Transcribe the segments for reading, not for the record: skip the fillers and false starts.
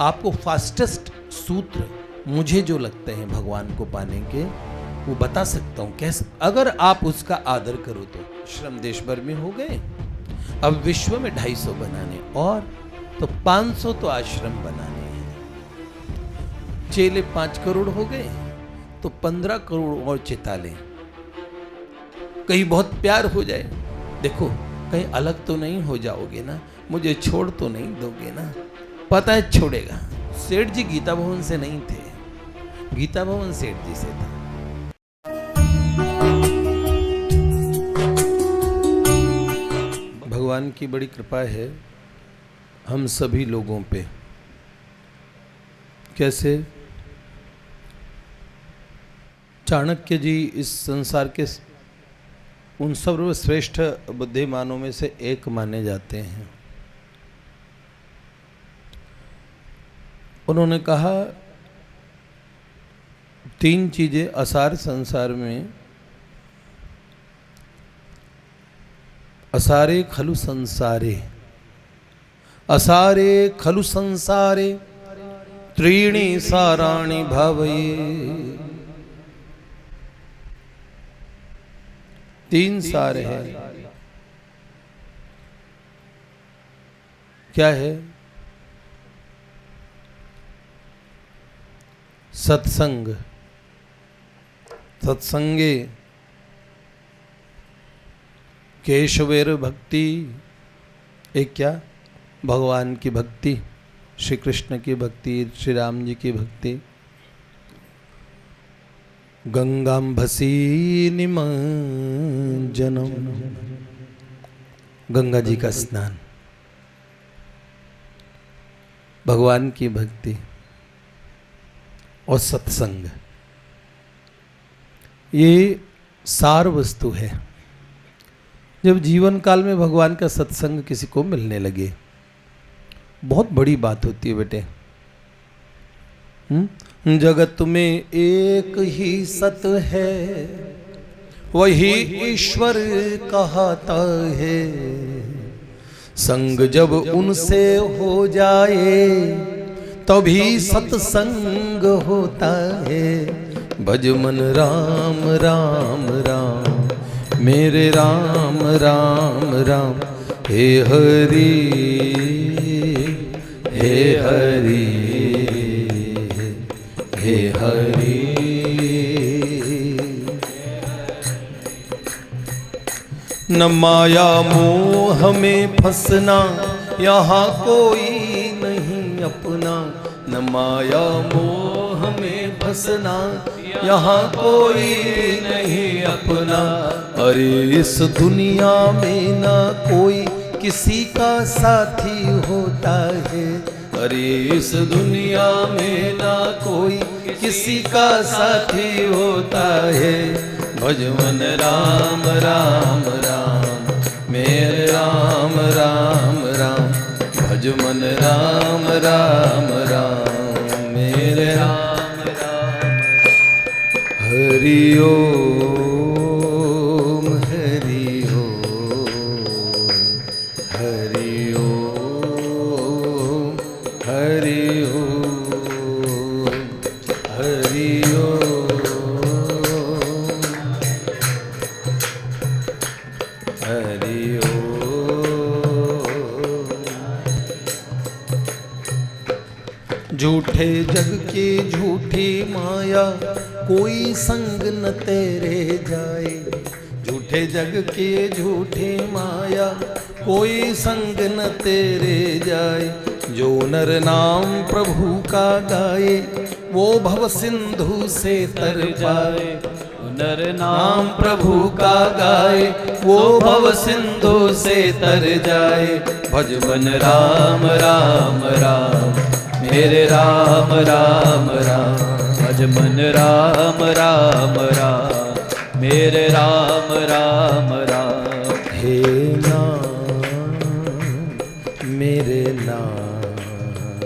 आपको फास्टेस्ट सूत्र मुझे जो लगते हैं भगवान को पाने के, वो बता सकता हूँ कैसे। अगर आप उसका आदर करो तो श्रम देश भर में हो गए, अब विश्व में 250 बनाने और तो 500 तो आश्रम बनाने हैं। चेले 5 करोड़ हो गए तो 15 करोड़ और चिताले। कहीं बहुत प्यार हो जाए, देखो कहीं अलग तो नहीं हो जाओगे ना, मुझे छोड़ तो नहीं दोगे ना। पता है छोड़ेगा। सेठ जी गीता भवन से नहीं थे, गीता भवन सेठ जी से था। भगवान की बड़ी कृपा है हम सभी लोगों पे। कैसे? चाणक्य जी इस संसार के उन सर्वश्रेष्ठ बुद्धिमानों में से एक माने जाते हैं। उन्होंने कहा 3 चीजें असार संसार में, असारे खलु संसारे, असारे खलु संसारे त्रीणि साराणि भावये। 3 सार है। क्या है? सत्संग, सत्संगे केशवेर भक्ति, एक क्या? भगवान की भक्ति, श्री कृष्ण की भक्ति, श्री राम जी की भक्ति। गंगाम्भसी निमज्जनम, गंगा जी का स्नान, भगवान की भक्ति और सत्संग, ये सार वस्तु है। जब जीवन काल में भगवान का सत्संग किसी को मिलने लगे, बहुत बड़ी बात होती है बेटे। जगत में एक ही सत है, वही ईश्वर कहता है। संग जब उनसे हो जाए तभी सत्संग होता है। भज मन राम राम राम, मेरे राम राम राम। हे हरि हे हरि हे हरि। न माया मोह में फंसना, यहाँ कोई नहीं अपना। न माया मोह में फंसना, यहाँ कोई नहीं अपना। अरे इस दुनिया में ना कोई किसी का साथी होता है। अरे इस दुनिया में ना कोई किसी का साथी होता है। भज मन राम राम राम, मेरे राम राम राम। भज मन राम राम राम, मेरे राम राम। हरि ओम हरि ओम हरि ओम हरि ओम हरि ओम हरि ओम। झूठे जग की झूठी माया, कोई संग न तेरे जाए। झूठे जग की झूठी माया, कोई संग न तेरे जाए। जो नर नाम प्रभु का गाए, वो भव सिंधु से तर पाए। नर नाम प्रभु का गाए, वो भव सिंधु से तर जाए। भज मन राम राम राम, मेरे राम राम राम। भज मन राम राम राम, मेरे राम राम राम। हे नाम मेरे नाम,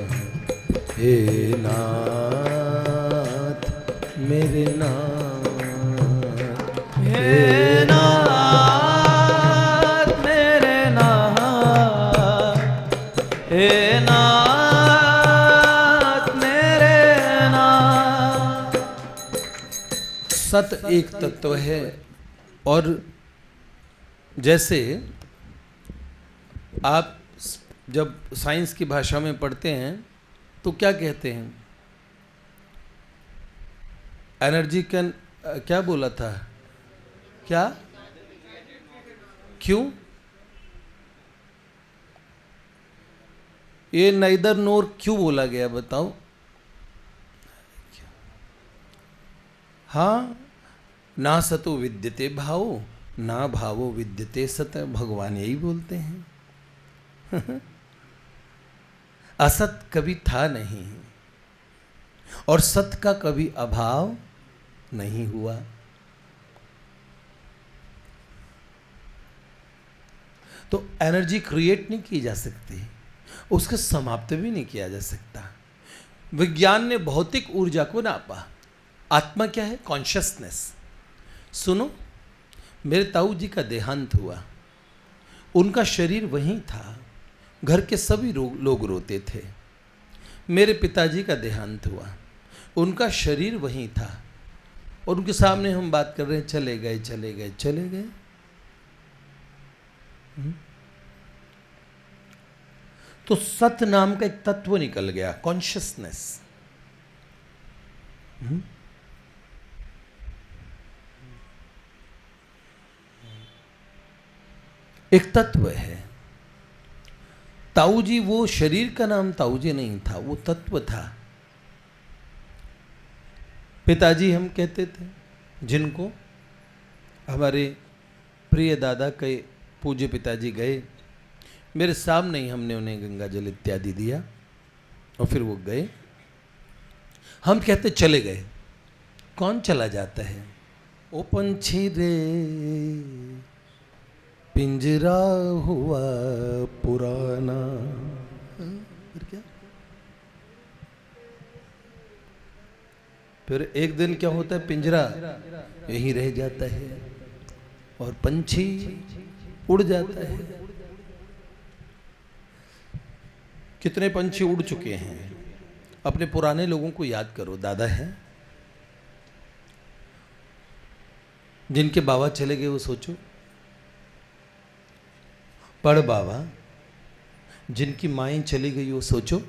हे नाथ मेरे नाम। हे नाथ मेरे नाथ, हे नाथ सत एक तत्व है। और जैसे आप जब साइंस की भाषा में पढ़ते हैं तो क्या कहते हैं, एनर्जी कैन, क्या बोला था, क्या, क्यों, ये नाइदर नोर क्यों बोला गया बताओ। हाँ, ना सतो विद्यते भावो ना भावो विद्यते सत, भगवान यही बोलते हैं। असत कभी था नहीं और सत का कभी अभाव नहीं हुआ। तो एनर्जी क्रिएट नहीं की जा सकती, उसका समाप्त भी नहीं किया जा सकता। विज्ञान ने भौतिक ऊर्जा को नापा। आत्मा क्या है? कॉन्शियसनेस। सुनो, मेरे ताऊ जी का देहांत हुआ, उनका शरीर वहीं था, घर के सभी लोग रोते थे। मेरे पिताजी का देहांत हुआ, उनका शरीर वहीं था और उनके सामने हम बात कर रहे हैं, चले गए चले गए चले गए। तो सत नाम का एक तत्व निकल गया, कॉन्शियसनेस। एक तत्व है। ताऊ जी, वो शरीर का नाम ताऊ जी नहीं था, वो तत्व था। पिताजी हम कहते थे, जिनको हमारे प्रिय दादा के पूज्य पिताजी गए, मेरे सामने ही हमने उन्हें गंगा जल इत्यादि दिया और फिर वो गए। हम कहते चले गए। कौन चला जाता है? ओ पंछी रे पिंजरा हुआ पुराना। फिर क्या? फिर एक दिन क्या होता है, पिंजरा यहीं रह जाता है और पंछी उड़ जाता है। कितने पंछी उड़ चुके हैं? अपने पुराने लोगों को याद करो। दादा है जिनके बाबा चले गए, वो सोचो। पढ़ बाबा जिनकी माएँ चली गई, वो सोचो।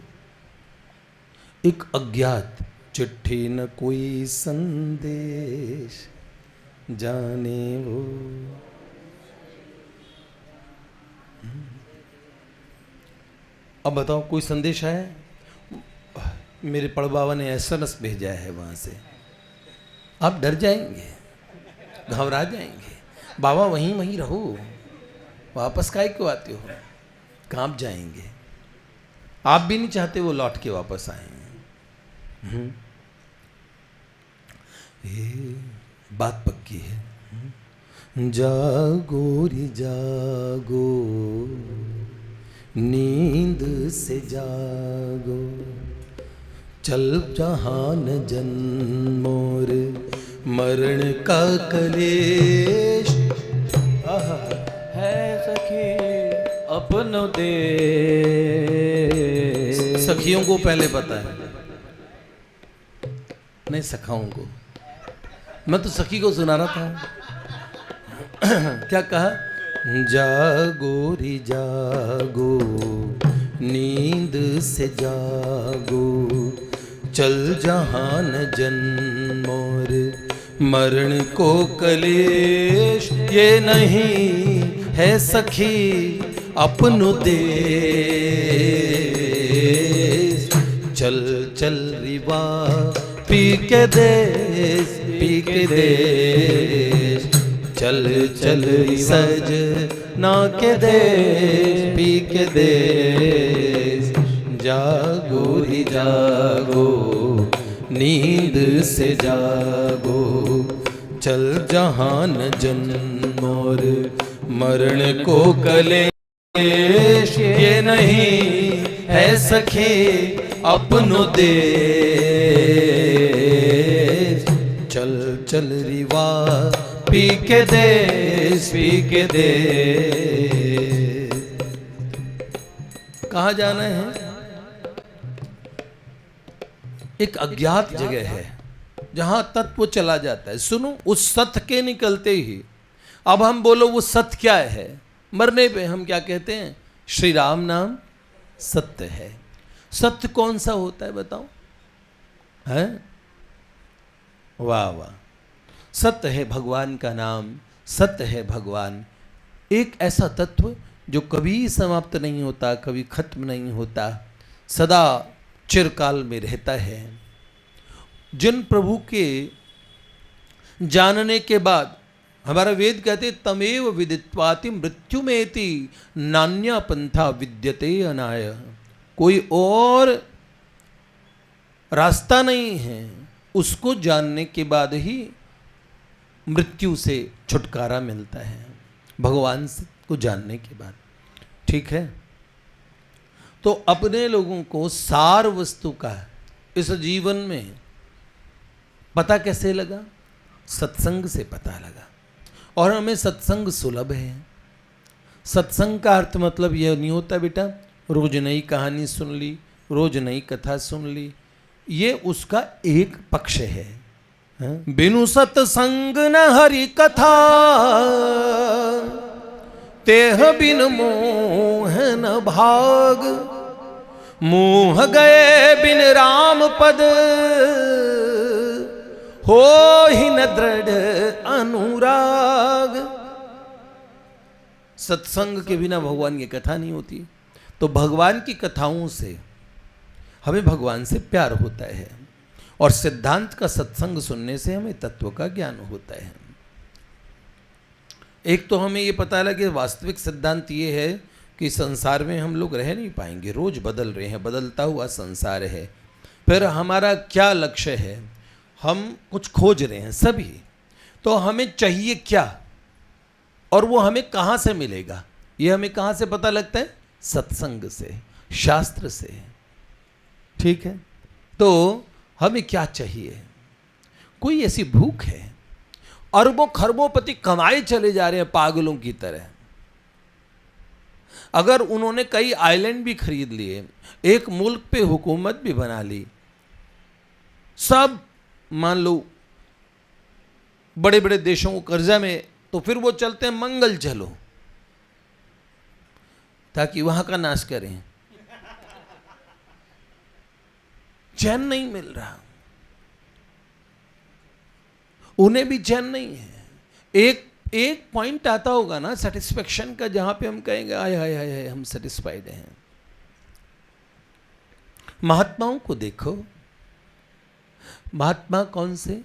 एक अज्ञात, चिट्ठी न कोई संदेश जाने वो। अब बताओ, कोई संदेश आया? मेरे पड़ बाबा ने एसएमएस भेजा है वहां से। आप डर जाएंगे, घबरा जाएंगे। बाबा वहीं वहीं रहो, वापस काहे क्यों आते हो? कांप जाएंगे। आप भी नहीं चाहते वो लौट के वापस आए। ये बात पक्की है। जागो रे जागो, नींद से जागो, चल जहान जन्मोर मरण का कलेश है सखी अपनों दे। सखियों को पहले पता है, नहीं सखाओं को। मैं तो सखी को सुना रहा था। क्या कहा? जागो रे जागो, नींद से जागो, चल जहान जन्मोर मरण को कलेश। ये नहीं है सखी अपनो देश। चल चल रिवा पी के देश, पी के देश। चल चल सज ना के देश, पी के देश। जागो रे जागो, नींद से जागो, चल जहान जन्मोर मरण को कलेश। ये नहीं है सखी अपनो देश। चल चल रिवा पी के देश, पी के देश। कहाँ जाना है? एक अज्ञात जगह है जहां तत्व चला जाता है। सुनो, उस सत्य के निकलते ही अब हम बोलो वो सत्य क्या है, मरने पे हम क्या कहते हैं? श्री राम नाम सत्य है। सत्य कौन सा होता है बताओ? है? वाह वाह। सत्य है भगवान का नाम, सत्य है भगवान, एक ऐसा तत्व जो कभी समाप्त नहीं होता, कभी खत्म नहीं होता, सदा चिरकाल में रहता है। जिन प्रभु के जानने के बाद हमारा वेद कहते तमेव विदित्वाति मृत्युमेति नान्या पंथा विद्यते अनाय। कोई और रास्ता नहीं है, उसको जानने के बाद ही मृत्यु से छुटकारा मिलता है, भगवान को जानने के बाद। ठीक है, तो अपने लोगों को सार वस्तु का इस जीवन में पता कैसे लगा? सत्संग से पता लगा। और हमें सत्संग सुलभ है। सत्संग का अर्थ मतलब यह नहीं होता बेटा रोज नई कहानी सुन ली, रोज नई कथा सुन ली, ये उसका एक पक्ष है। बिनु सत्संग न हरि कथा, तेह बिन मोह न भाग, मोह गए बिन राम पद, हो ही न दृढ़ अनुराग। सत्संग के बिना भगवान की कथा नहीं होती। तो भगवान की कथाओं से हमें भगवान से प्यार होता है, और सिद्धांत का सत्संग सुनने से हमें तत्व का ज्ञान होता है। एक तो हमें ये पता लगा कि वास्तविक सिद्धांत ये है कि संसार में हम लोग रह नहीं पाएंगे, रोज बदल रहे हैं, बदलता हुआ संसार है। फिर हमारा क्या लक्ष्य है? हम कुछ खोज रहे हैं सभी, तो हमें चाहिए क्या और वो हमें कहाँ से मिलेगा? ये हमें कहाँ से पता लगता है? सत्संग से, शास्त्र से। ठीक है, तो हमें क्या चाहिए? कोई ऐसी भूख है, अरबों खरबों-पति कमाए चले जा रहे हैं पागलों की तरह। अगर उन्होंने कई आइलैंड भी खरीद लिए, एक मुल्क पे हुकूमत भी बना ली, सब मान लो बड़े बड़े देशों को कर्जा में, तो फिर वो चलते हैं मंगल चलो, ताकि वहां का नाश करें। चैन नहीं मिल रहा, उन्हें भी चैन नहीं है। एक पॉइंट आता होगा ना सेटिस्फेक्शन का, जहां पे हम कहेंगे आय हाय हाय हाय हम सेटिस्फाइड हैं। महात्माओं को देखो, महात्मा कौन से?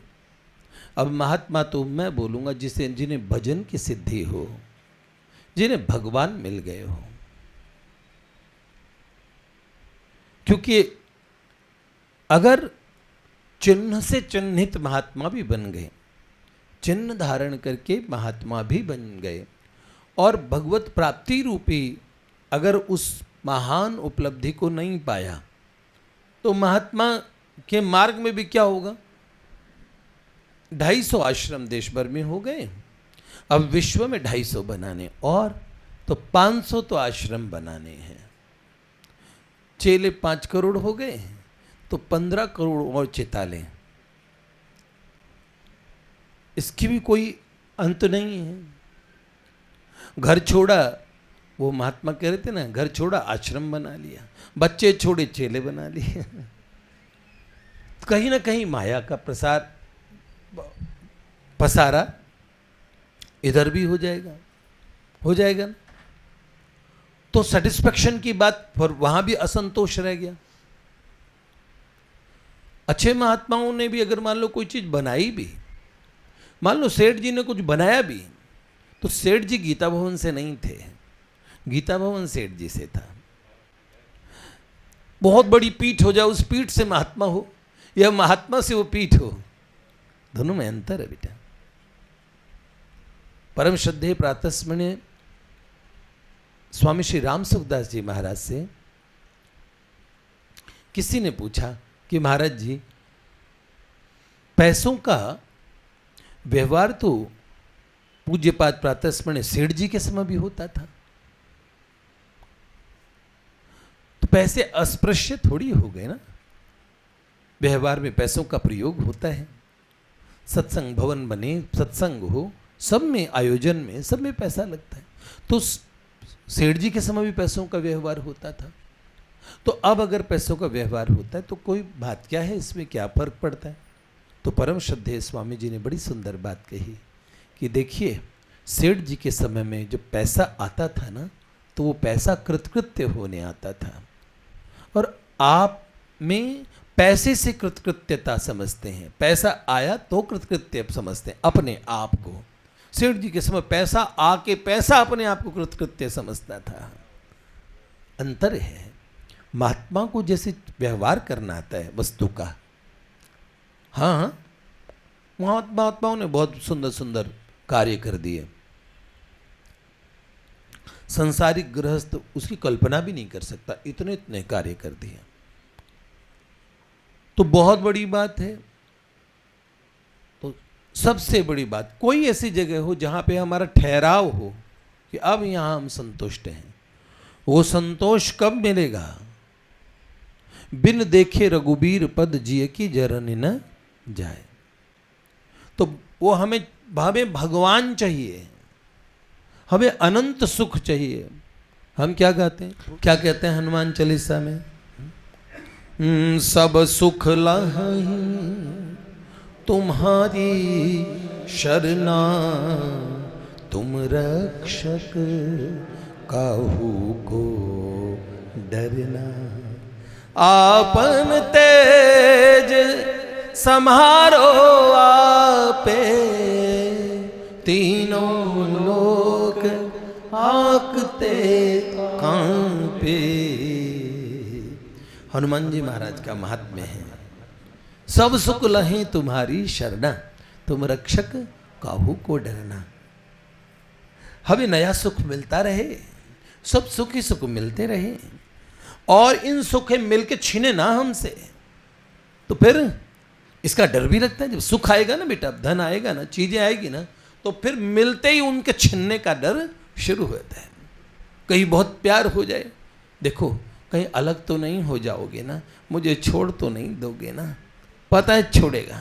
अब महात्मा तो मैं बोलूंगा जिन्हें भजन की सिद्धि हो, जिन्हें भगवान मिल गए हो। क्योंकि अगर चिन्ह से चिन्हित महात्मा भी बन गए, चिन्ह धारण करके महात्मा भी बन गए, और भगवत प्राप्ति रूपी अगर उस महान उपलब्धि को नहीं पाया, तो महात्मा के मार्ग में भी क्या होगा? 250 आश्रम देश भर में हो गए, अब विश्व में 250 बनाने, और तो 500 तो आश्रम बनाने हैं। चेले 5 करोड़ हो गए, तो 15 करोड़ और चिताले। इसकी भी कोई अंत नहीं है। घर छोड़ा, वो महात्मा कह रहे थे ना, घर छोड़ा आश्रम बना लिया, बच्चे छोड़े चेले बना लिए। कहीं ना कहीं माया का प्रसार पसारा इधर भी हो जाएगा ना? तो सेटिस्फेक्शन की बात, पर वहां भी असंतोष रह गया। अच्छे महात्माओं ने भी अगर मान लो कोई चीज बनाई भी, मान लो सेठ जी ने कुछ बनाया भी, तो सेठ जी गीता भवन से नहीं थे, गीता भवन सेठ जी से था। बहुत बड़ी पीठ हो जाए, उस पीठ से महात्मा हो, या महात्मा से वो पीठ हो, दोनों में अंतर है बेटा। परम श्रद्धेय प्रातस्मरणीय स्वामी श्री राम सुखदास जी महाराज से किसी ने पूछा कि महाराज जी, पैसों का व्यवहार तो पूज्यपाद प्रातस्मरणीय सेठ जी के समय भी होता था, तो पैसे अस्पृश्य थोड़ी हो गए ना, व्यवहार में पैसों का प्रयोग होता है। सत्संग भवन बने, सत्संग हो, सब में, आयोजन में, सब में पैसा लगता है। तो सेठ जी के समय भी पैसों का व्यवहार होता था, तो अब अगर पैसों का व्यवहार होता है तो कोई बात क्या है, इसमें क्या फर्क पड़ता है। तो परम श्रद्धेय स्वामी जी ने बड़ी सुंदर बात कही कि देखिए, सेठ जी के समय में जब पैसा आता था ना, तो वो पैसा कृतकृत्य होने आता था, और आप में पैसे से कृतकृत्यता समझते हैं, पैसा आया तो कृतकृत्य समझते हैं अपने आप को। सेठ जी के समय पैसा आके पैसा अपने आप को कृतकृत्य समझता था। अंतर है। महात्मा को जैसे व्यवहार करना आता है वस्तु का, हाँ, महात्माओं ने बहुत सुंदर सुंदर कार्य कर दिए। संसारिक गृहस्थ उसकी कल्पना भी नहीं कर सकता, इतने इतने कार्य कर दिए। तो बहुत बड़ी बात है। तो सबसे बड़ी बात, कोई ऐसी जगह हो जहां पे हमारा ठहराव हो कि अब यहां हम संतुष्ट हैं। वो संतोष कब मिलेगा? बिन देखे रघुबीर पद जिय की जरन न जाए। तो वो हमें भगवान चाहिए, हमें अनंत सुख चाहिए। हम क्या गाते हैं, क्या कहते हैं हनुमान चालीसा में? सब सुख लहै तुम्हारी शरणा, तुम रक्षक काहू को डरना। आपन तेज सम्हारो आपे, तीनों लोक आकते कांपे। हनुमान जी महाराज का महात्म्य है। सब सुख लहे तुम्हारी शरणा, तुम रक्षक काहू को डरना। हमें नया सुख मिलता रहे, सब सुख ही सुख मिलते रहे, और इन सुख मिलके छीने ना हमसे, तो फिर इसका डर भी लगता है। जब सुख आएगा ना बेटा, धन आएगा ना, चीजें आएगी ना, तो फिर मिलते ही उनके छीनने का डर शुरू होता है। कहीं बहुत प्यार हो जाए, देखो कहीं अलग तो नहीं हो जाओगे ना, मुझे छोड़ तो नहीं दोगे ना? पता है छोड़ेगा।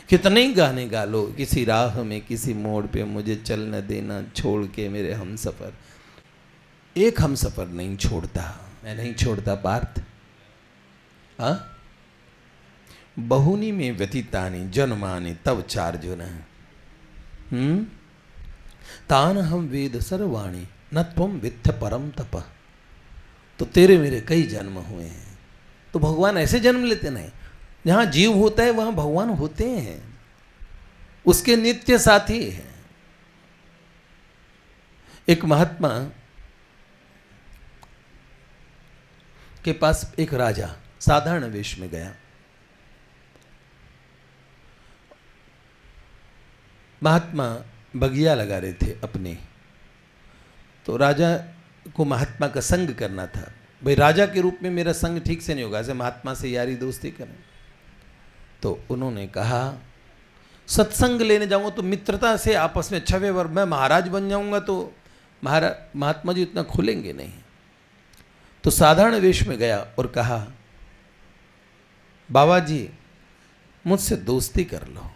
कितने ही गाने गा लो, किसी राह में किसी मोड़ पे मुझे चल न देना छोड़ के मेरे हम सफ़र। एक हम सफ़र नहीं छोड़ता, मैं नहीं छोड़ता पार्थ। हाँ, बहुनी में व्यतीतानि जन्मानि तव चार्जुन, तान हम वेद सर्वाणी न त्वम वित्थ परम तप। तो तेरे मेरे कई जन्म हुए हैं। तो भगवान ऐसे जन्म लेते नहीं, जहाँ जीव होता है वहाँ भगवान होते हैं, उसके नित्य साथी हैं। एक महात्मा के पास एक राजा साधारण वेश में गया। महात्मा बगिया लगा रहे थे अपने, तो राजा को महात्मा का संग करना था। भाई राजा के रूप में मेरा संग ठीक से नहीं होगा, ऐसे महात्मा से यारी दोस्ती करें। तो उन्होंने कहा सत्संग लेने जाऊंगा तो मित्रता से आपस में अच्छा व्यवहार, मैं महाराज बन जाऊंगा तो महात्मा जी इतना खुलेंगे नहीं। तो साधारण वेश में गया और कहा बाबा जी मुझसे दोस्ती कर लो।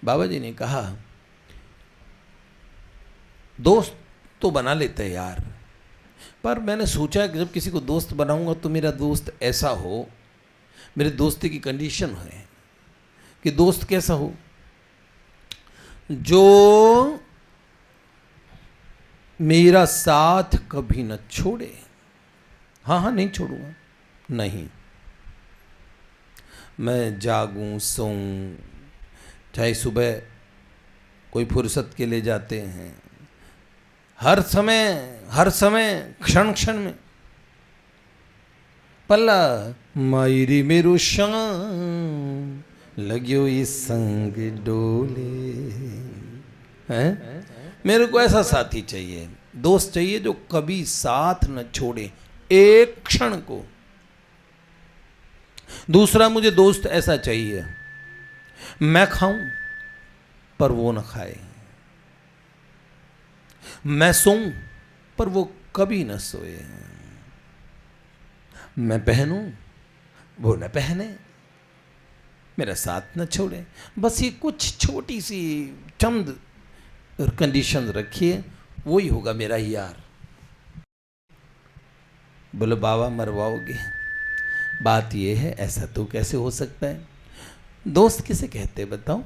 बाबा जी ने कहा दोस्त तो बना लेते हैं यार, पर मैंने सोचा कि जब किसी को दोस्त बनाऊंगा तो मेरा दोस्त ऐसा हो, मेरे दोस्ती की कंडीशन है कि दोस्त कैसा हो, जो मेरा साथ कभी न छोड़े। हाँ हाँ नहीं छोड़ूंगा, नहीं, मैं जागूं सोऊं, चाहे सुबह कोई फुर्सत के लिए जाते हैं, हर समय क्षण क्षण में पल्ला मायरी मेरो शाम लग्यो इस संग डोले। हैं, मेरे को ऐसा साथी चाहिए, दोस्त चाहिए जो कभी साथ न छोड़े एक क्षण को। दूसरा मुझे दोस्त ऐसा चाहिए, मैं खाऊं पर वो न खाए, मैं सोऊं पर वो कभी न सोए, मैं पहनूं वो न पहने, मेरा साथ न छोड़े, बस ये कुछ छोटी सी चंद कंडीशन रखिए, वही होगा मेरा यार। बोलो बाबा मरवाओगे? बात ये है, ऐसा तो कैसे हो सकता है? दोस्त किसे कहते बताओ?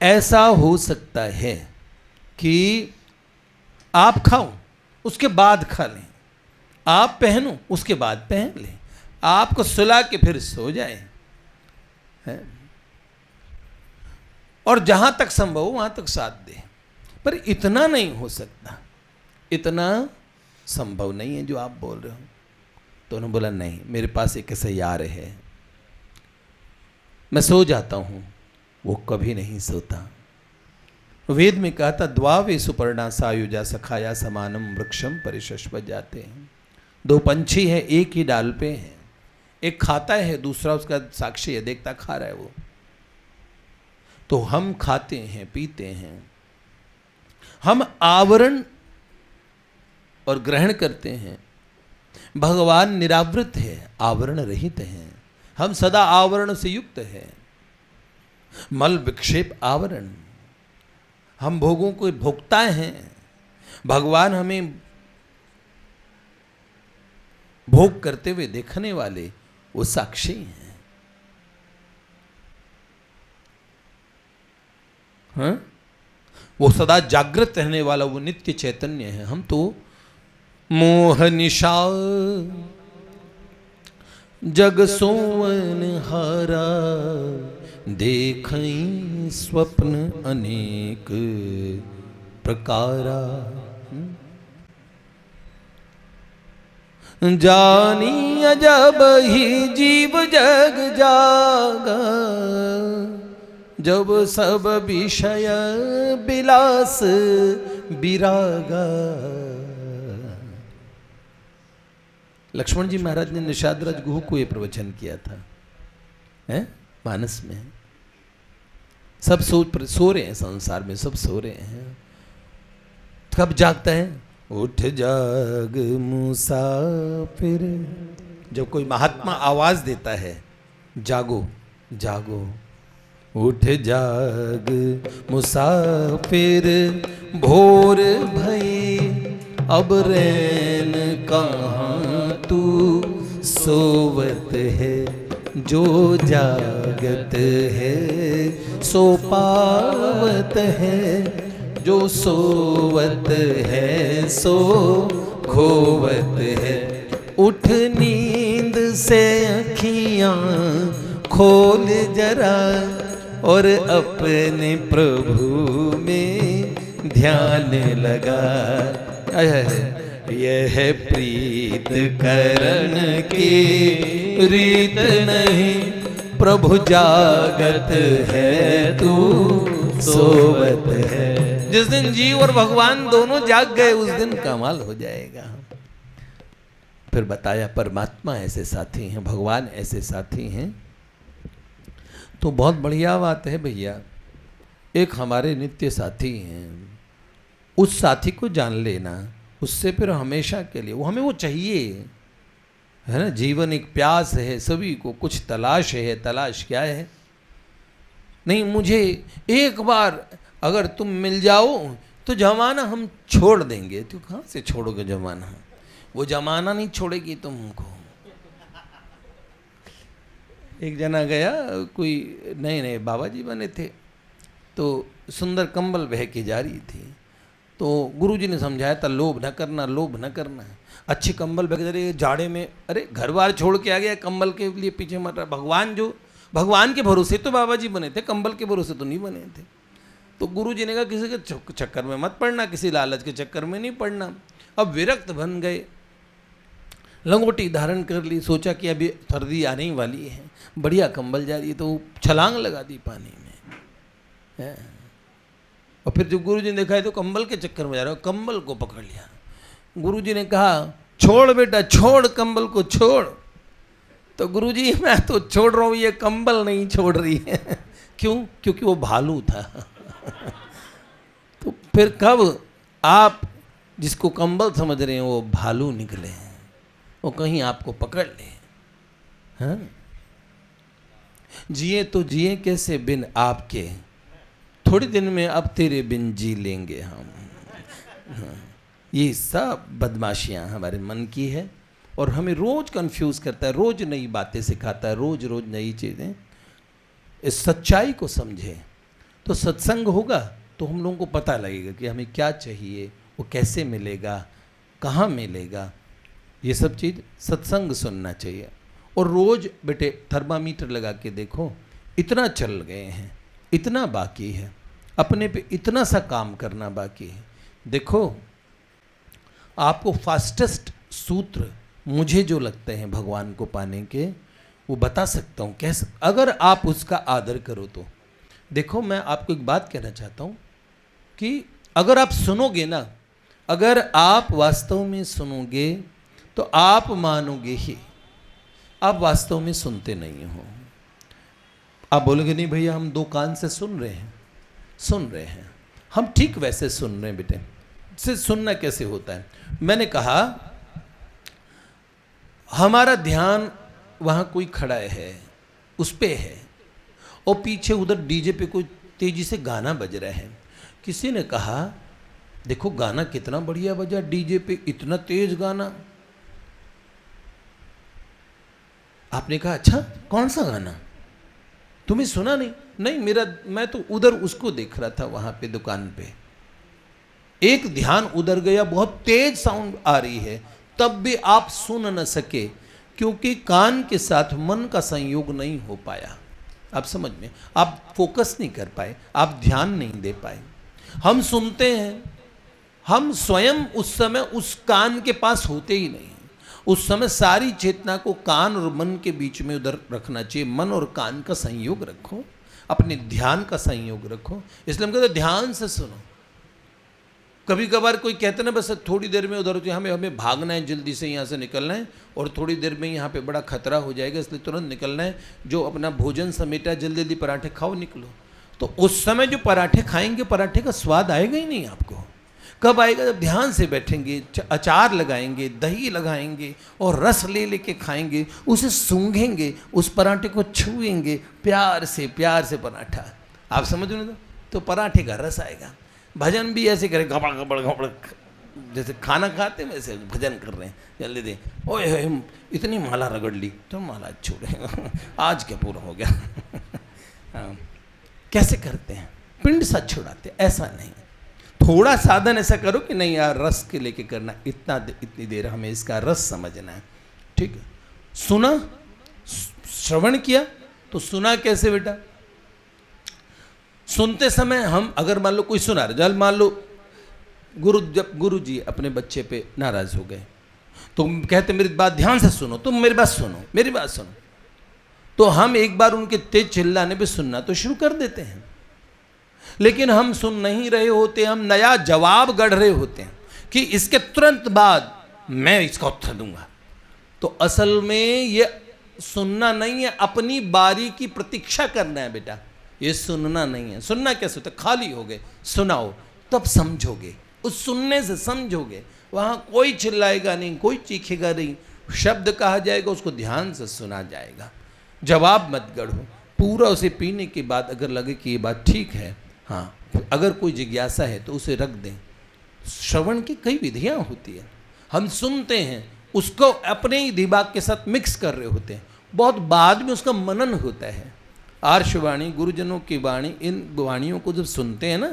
ऐसा हो सकता है कि आप खाओ उसके बाद खा लें, आप पहनो उसके बाद पहन लें, आपको सुला के फिर सो जाए, है? और जहां तक संभव हो वहां तक साथ दे, पर इतना नहीं हो सकता, इतना संभव नहीं है जो आप बोल रहे हो। तो उन्होंने बोला नहीं, मेरे पास एक ऐसा यार है, मैं सो जाता हूं, वो कभी नहीं सोता। वेद में कहा था द्वावे सुपर्णा सायुजा सखाया समानम वृक्षम परिशस्व जाते हैं। दो पंछी हैं, एक ही डाल पे हैं, एक खाता है, दूसरा उसका साक्षी है, देखता खा रहा है वो। तो हम खाते हैं, पीते हैं, हम आवरण और ग्रहण करते हैं। भगवान निरावृत है, आवरण रहित हैं, हम सदा आवरण से युक्त हैं। मल विक्षेप आवरण, हम भोगों को भोगता हैं, भगवान हमें भोग करते हुए देखने वाले वो साक्षी हैं। हाँ? वो सदा जागृत रहने वाला वो नित्य चैतन्य है। हम तो मोह निशा जग सोवन हारा, देखई स्वप्न अनेक प्रकारा। जानी अजब ही जीव जग जागा, जब सब विषय बिलास बिरागा। लक्ष्मण जी महाराज ने निषादराज गुह को ये प्रवचन किया था, है मानस में। सब सो रहे हैं, संसार में सब सो रहे हैं। कब जागता है? उठ जाग मुसाफिर, जब कोई महात्मा आवाज देता है जागो जागो। उठ जाग मुसाफिर भोर भई, अब रैन कहाँ तू सोवत है। जो जागत है सो पावत है, जो सोवत है सो खोवत है। उठ नींद से अखियां खोल जरा, और अपने प्रभु में ध्यान लगा। यह प्रीत करन की रीत नहीं, प्रभु जागत है तू सोवत है। जिस दिन जीव और भगवान दोनों जाग गए उस दिन कमाल हो जाएगा। फिर बताया परमात्मा ऐसे साथी हैं, भगवान ऐसे साथी हैं। तो बहुत बढ़िया बात है भैया, एक हमारे नित्य साथी हैं, उस साथी को जान लेना, उससे फिर हमेशा के लिए वो हमें वो चाहिए, है ना। जीवन एक प्यास है, सभी को कुछ तलाश है। तलाश क्या है? नहीं, मुझे एक बार अगर तुम मिल जाओ तो जमाना हम छोड़ देंगे। तो कहाँ से छोड़ोगे जमाना? वो जमाना नहीं छोड़ेगी तुमको। एक जना गया, कोई नए नए बाबा जी बने थे, तो सुंदर कंबल बह के जा रही थी। तो गुरुजी ने समझाया था लोभ न करना, लोभ न करना। अच्छे कंबल बह के जाड़े में, अरे घर बार छोड़ के आ गया, कंबल के लिए पीछे मत रहा। भगवान के भरोसे तो बाबा जी बने थे, कंबल के भरोसे तो नहीं बने थे। तो गुरुजी ने कहा किसी के चक्कर में मत पड़ना, किसी लालच के चक्कर में नहीं पड़ना। अब विरक्त बन गए, लंगोटी धारण कर ली, सोचा कि अभी सर्दी आने ही वाली है, बढ़िया कंबल जा रही है, तो छलांग लगा दी पानी में। और फिर जब गुरुजी ने देखा है तो कंबल के चक्कर में जा रहा हो, कंबल को पकड़ लिया। गुरुजी ने कहा छोड़ बेटा छोड़, कंबल को छोड़। तो गुरुजी मैं तो छोड़ रहा हूँ, ये कंबल नहीं छोड़ रही है। क्यों? क्योंकि वो भालू था। तो फिर कब आप जिसको कंबल समझ रहे हैं वो भालू निकले, वो कहीं आपको पकड़ ले। हाँ? जिए तो जिए कैसे बिन आपके, थोड़े दिन में अब तेरे बिन जी लेंगे हम। हाँ, ये सब बदमाशियां हमारे मन की है और हमें रोज कंफ्यूज करता है, रोज नई बातें सिखाता है, रोज रोज नई चीज़ें। इस सच्चाई को समझे तो सत्संग होगा तो हम लोगों को पता लगेगा कि हमें क्या चाहिए, वो कैसे मिलेगा, कहाँ मिलेगा। ये सब चीज़ सत्संग सुनना चाहिए। और रोज बेटे थर्मामीटर लगा के देखो, इतना चल गए हैं, इतना बाकी है, अपने पे इतना सा काम करना बाकी है। देखो आपको फास्टेस्ट सूत्र मुझे जो लगते हैं भगवान को पाने के, वो बता सकता हूँ कैसे, अगर आप उसका आदर करो तो। देखो मैं आपको एक बात कहना चाहता हूँ कि अगर आप सुनोगे ना, अगर आप वास्तव में सुनोगे तो आप मानोगे ही। आप वास्तव में सुनते नहीं हो। आप बोलोगे नहीं भैया हम दो कान से सुन रहे हैं, सुन रहे हैं हम, ठीक वैसे सुन रहे हैं बेटे। से सुनना कैसे होता है, मैंने कहा हमारा ध्यान वहाँ कोई खड़ा है उस पे है और पीछे उधर डीजे पे कोई तेजी से गाना बज रहा है। किसी ने कहा देखो गाना कितना बढ़िया बजा, डीजे पे इतना तेज गाना। आपने कहा अच्छा कौन सा गाना, तुम्हें सुना नहीं? नहीं मेरा, मैं तो उधर उसको देख रहा था वहां पे दुकान पे। एक ध्यान उधर गया, बहुत तेज साउंड आ रही है, तब भी आप सुन न सके क्योंकि कान के साथ मन का संयोग नहीं हो पाया। आप समझ में, आप फोकस नहीं कर पाए, आप ध्यान नहीं दे पाए। हम सुनते हैं, हम स्वयं उस समय उस कान के पास होते ही नहीं। उस समय सारी चेतना को कान और मन के बीच में उधर रखना चाहिए। मन और कान का संयोग रखो, अपने ध्यान का संयोग रखो। इसलिए हम कहते हैं ध्यान से सुनो। कभी कभार कोई कहते ना बस थोड़ी देर में उधर हमें भागना है, जल्दी से यहाँ से निकलना है और थोड़ी देर में यहाँ पे बड़ा खतरा हो जाएगा, इसलिए तुरंत निकलना है। जो अपना भोजन समेटा जल्दी जल्दी पराठे खाओ निकलो। तो उस समय जो पराठे खाएंगे, पराठे का स्वाद आएगा ही नहीं आपको। कब आएगा? जब ध्यान से बैठेंगे, अचार लगाएंगे, दही लगाएंगे और रस ले लेके खाएंगे, उसे सूंघेंगे, उस पराठे को छुएंगे प्यार से पराठा। आप समझ रहे हो? तो पराठे का रस आएगा। भजन भी ऐसे करें, गबड़ गबड़ गबड़, जैसे खाना खाते हैं वैसे भजन कर रहे हैं, जल्दी दे ओए इतनी माला रगड़ ली तो माला छोड़े आज क्या पूरा हो गया हाँ। कैसे करते हैं? पिंड सा छुड़ाते, ऐसा नहीं। थोड़ा साधन ऐसा करो कि नहीं यार रस के लेके करना, इतनी देर हमें इसका रस समझना है। ठीक है, सुना, श्रवण किया तो सुना कैसे बेटा? सुनते समय हम अगर मान लो कोई सुना रहे, जब मान लो गुरु जी अपने बच्चे पे नाराज हो गए तो कहते मेरी बात ध्यान से सुनो, तुम मेरी बात सुनो, मेरी बात सुनो। तो हम एक बार उनके तेज चिल्लाने पे सुनना तो शुरू कर देते हैं, लेकिन हम सुन नहीं रहे होते, हम नया जवाब गढ़ रहे होते हैं कि इसके तुरंत बाद मैं इसका उत्तर दूंगा। तो असल में ये सुनना नहीं है, अपनी बारी की प्रतीक्षा करना है बेटा। ये सुनना नहीं है। सुनना कैसे होता है? खाली हो गए, सुनाओ तब समझोगे, उस सुनने से समझोगे। वहां कोई चिल्लाएगा नहीं, कोई चीखेगा नहीं, शब्द कहा जाएगा, उसको ध्यान से सुना जाएगा। जवाब मत गढ़ो, पूरा उसे पीने के बाद अगर लगे कि ये बात ठीक है, हाँ, अगर कोई जिज्ञासा है तो उसे रख दें। श्रवण की कई विधियां होती हैं, हम सुनते हैं, उसको अपने ही दिमाग के साथ मिक्स कर रहे होते हैं, बहुत बाद में उसका मनन होता है। आर्षवाणी, गुरुजनों की वाणी, इन वाणियों को जब सुनते हैं ना,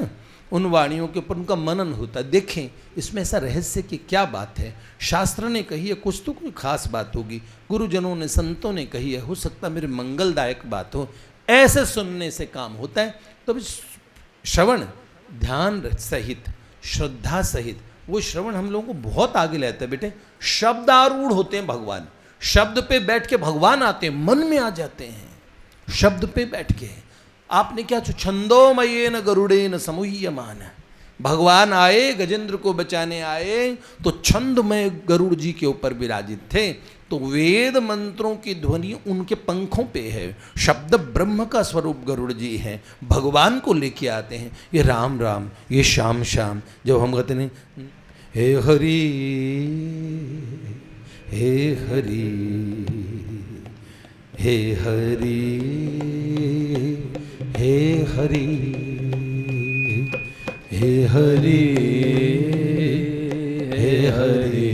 उन वाणियों के ऊपर उनका मनन होता है। देखें इसमें ऐसा रहस्य की क्या बात है, शास्त्र ने कही है, कुछ तो कोई खास बात होगी, गुरुजनों ने, संतों ने कही है, हो सकता है मेरे मंगलदायक बात हो। ऐसे सुनने से काम होता है। तो श्रवण ध्यान सहित, श्रद्धा सहित, वो श्रवण हम लोगों को बहुत आगे लाता है बेटे। शब्द आरूढ़ होते हैं भगवान, शब्द पे बैठ के भगवान आते हैं, मन में आ जाते हैं शब्द पे बैठ के। आपने क्या छंदोमयेन गरुड़ेन समूह्यमान, भगवान आए, गजेंद्र को बचाने आए तो छंदमय गरुड़ जी के ऊपर विराजित थे। तो वेद मंत्रों की ध्वनि उनके पंखों पे है, शब्द ब्रह्म का स्वरूप गरुड़ जी है, भगवान को लेके आते हैं। ये राम राम, ये श्याम श्याम, जब हम कहते हैं हे हरि हे हरि हे हरि हे हरि हे हरि हे हरि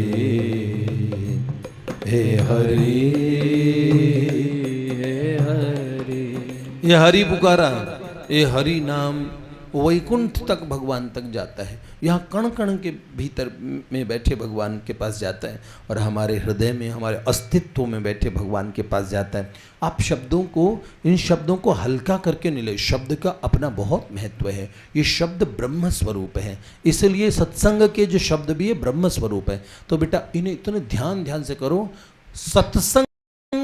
हे हरि हे हरि। ये हरि पुकारा, ये हरि नाम वैकुंठ तक भगवान तक जाता है, यहाँ कण कण के भीतर में बैठे भगवान के पास जाता है और हमारे हृदय में, हमारे अस्तित्व में बैठे भगवान के पास जाता है। आप शब्दों को, इन शब्दों को हल्का करके नहीं ले, शब्द का अपना बहुत महत्व है। ये शब्द ब्रह्म स्वरूप है, इसलिए सत्संग के जो शब्द भी है ब्रह्म स्वरूप है। तो बेटा इन्हें इतने ध्यान से करो। सत्संग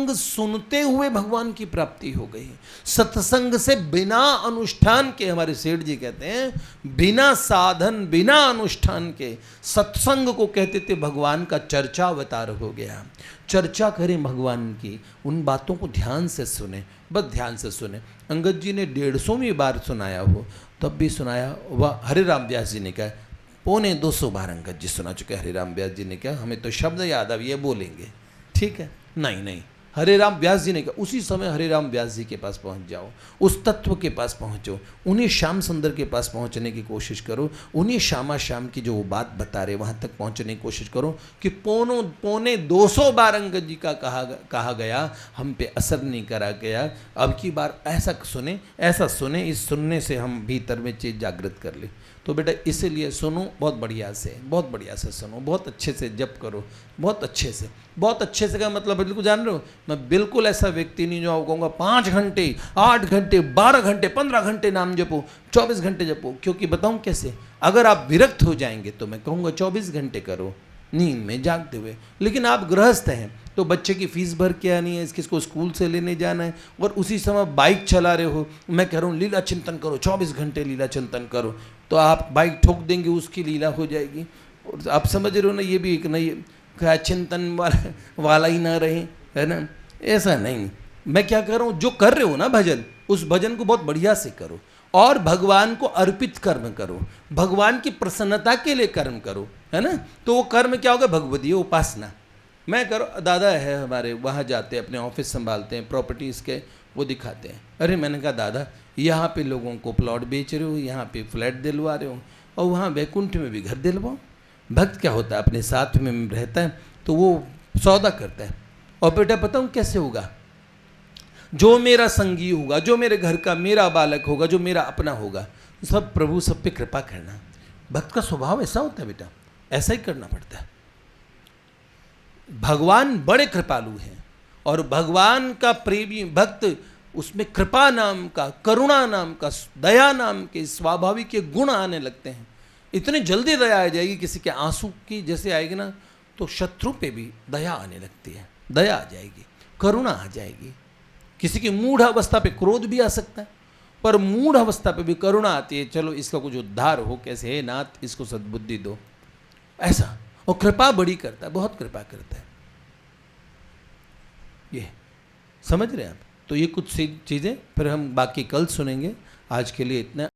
सुनते हुए भगवान की प्राप्ति हो गई। सत्संग से बिना अनुष्ठान के, हमारे सेठ जी कहते हैं, बिना साधन बिना अनुष्ठान के सत्संग को कहते थे भगवान का चर्चा अवतार हो गया। चर्चा करें भगवान की, उन बातों को ध्यान से सुने, बस ध्यान से सुने। अंगद जी ने 150वीं बार सुनाया हो तब भी सुनाया, वह हरिराम व्यास जी ने कहा, 250 बार अंगद जी सुना चुके। हरिराम व्यास जी ने कहा हमें तो शब्द याद अब ये बोलेंगे, ठीक है, नहीं हरिराम व्यास जी ने कहा, उसी समय हरिराम व्यास जी के पास पहुंच जाओ, उस तत्व के पास पहुंचो, उन्हीं श्याम सुंदर के पास पहुंचने की कोशिश करो, उन्हीं श्यामा श्याम की जो वो बात बता रहे वहां तक पहुंचने की कोशिश करो। कि 250 बार अंगद जी का कहा गया, हम पे असर नहीं करा गया। अब की बार ऐसा सुने, इस सुनने से हम भीतर में चीज़ जागृत कर ले। तो बेटा इसीलिए सुनो, बहुत बढ़िया से सुनो, बहुत अच्छे से जप करो, बहुत अच्छे से का मतलब बिल्कुल जान रहे हो, मैं बिल्कुल ऐसा व्यक्ति नहीं जो आपको कहूँगा 5 घंटे 8 घंटे 12 घंटे 15 घंटे नाम जपो, 24 घंटे जपो। क्योंकि बताऊँ कैसे, अगर आप विरक्त हो जाएंगे तो मैं कहूँगा 24 घंटे करो नींद में जागते हुए। लेकिन आप गृहस्थ हैं तो बच्चे की फीस भर के आनी है, किसको स्कूल से लेने जाना है, और उसी समय बाइक चला रहे हो। मैं कह रहा हूँ लीला चिंतन करो, 24 घंटे लीला चिंतन करो, तो आप बाइक ठोक देंगे, उसकी लीला हो जाएगी। और आप समझ रहे हो ना, ये भी एक नई चिंतन वाला ही ना रहे, है ना, ऐसा नहीं। मैं क्या कर रहा हूँ, जो कर रहे हो ना भजन, उस भजन को बहुत बढ़िया से करो और भगवान को अर्पित कर्म करो, भगवान की प्रसन्नता के लिए कर्म करो, है ना। तो वो कर्म क्या होगा, भगवदीय उपासना। मैं करो, दादा है हमारे, वहाँ जाते हैं, अपने ऑफिस संभालते हैं, प्रॉपर्टीज़ के वो दिखाते हैं। अरे मैंने कहा दादा यहाँ पे लोगों को प्लॉट बेच रहे हो, यहाँ पे फ्लैट दिलवा रहे हो, और वहाँ वैकुंठ में भी घर दिलवाओ। भक्त क्या होता है, अपने साथ में रहता है तो वो सौदा करता है। और बेटा बताऊँ कैसे होगा, जो मेरा संगी होगा, जो मेरे घर का मेरा बालक होगा, जो मेरा अपना होगा, सब प्रभु सब पे कृपा करना। भक्त का स्वभाव ऐसा होता है बेटा, ऐसा ही करना पड़ता है। भगवान बड़े कृपालु हैं और भगवान का प्रेमी भक्त, उसमें कृपा नाम का, करुणा नाम का, दया नाम के स्वाभाविक के गुण आने लगते हैं। इतनी जल्दी दया आ जाएगी, किसी के आंसू की जैसे आएगी ना, तो शत्रु पे भी दया आने लगती है, दया आ जाएगी, करुणा आ जाएगी। किसी की मूढ़ अवस्था पे क्रोध भी आ सकता है, पर मूढ़ अवस्था पे भी करुणा आती है, चलो इसका कुछ उद्धार हो, कैसे, हे नाथ इसको सद्बुद्धि दो, ऐसा। और कृपा बड़ी करता है, बहुत कृपा करता है, ये समझ रहे हैं आप। तो ये कुछ चीज़ें फिर हम बाकी कल सुनेंगे। आज के लिए इतना।